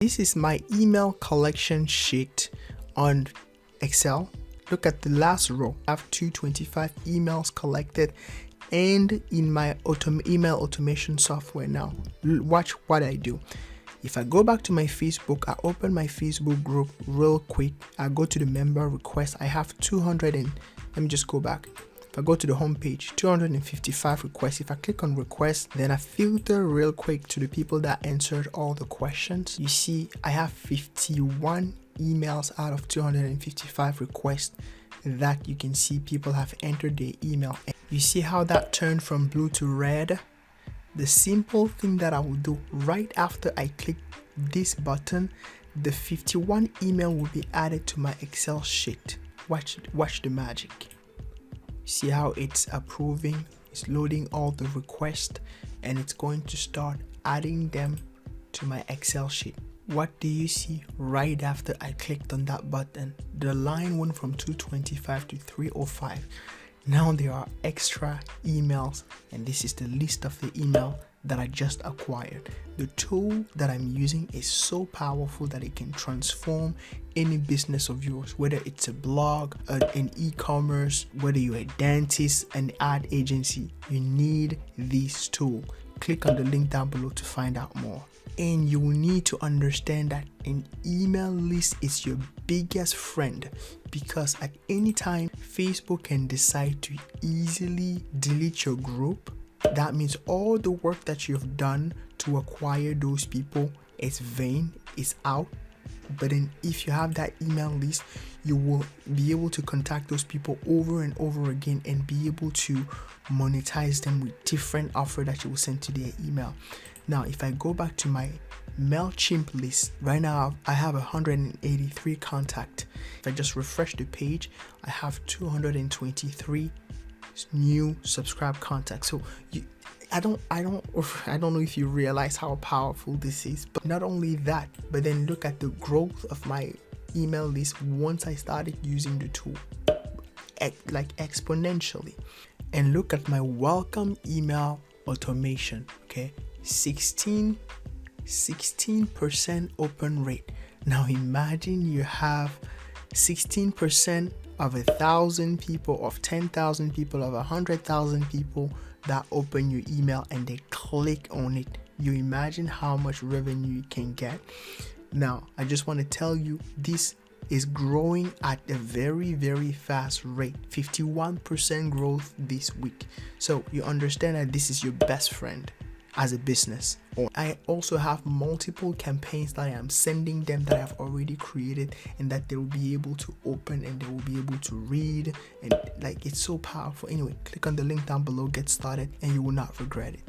This is my email collection sheet on Excel. Look at the last row. I have 225 emails collected and in my email automation software now. Watch what I do. If I go back to my Facebook, I open my Facebook group real quick. I go to the member request. I have 200 and let me just go back. If I go to the home page, 255 requests. If I click on requests, then I filter real quick to the people that answered all the questions. You see, I have 51 emails out of 255 requests that you can see people have entered their email. You see how that turned from blue to red? The simple thing that I will do right after I click this button, the 51 email will be added to my Excel sheet. Watch the magic. See how it's approving, it's loading all the requests, and it's going to start adding them to my Excel sheet. What do you see right after I clicked on that button? The line went from 225 to 305. Now there are extra emails, and this is the list of the email that I just acquired. The tool that I'm using is so powerful that it can transform any business of yours, whether it's a blog, an e-commerce, whether you're a dentist, an ad agency. You need this tool. Click on the link down below to find out more. And you will need to understand that an email list is your biggest friend, because at any time Facebook can decide to easily delete your group. That means all the work that you've done to acquire those people is vain, is out. But then if you have that email list, you will be able to contact those people over and over again and be able to monetize them with different offers that you will send to their email. Now, if I go back to my MailChimp list, right now I have 183 contacts. If I just refresh the page, I have 223 new subscribed contacts. So I don't know if you realize how powerful this is. But not only that, but then look at the growth of my email list once I started using the tool, like exponentially. And look at my welcome email automation. Okay, 16% open rate. Now imagine you have 16% of 1,000 people, of 10,000 people, of 100,000 people that open your email and they click on it. You imagine how much revenue you can get. Now, I just want to tell you, this is growing at a very, very fast rate. 51% growth this week. So you understand that this is your best friend as a business. I also have multiple campaigns that I am sending them that I have already created and that they will be able to open and they will be able to read, and like, it's so powerful. Anyway, click on the link down below, get started, and you will not regret it.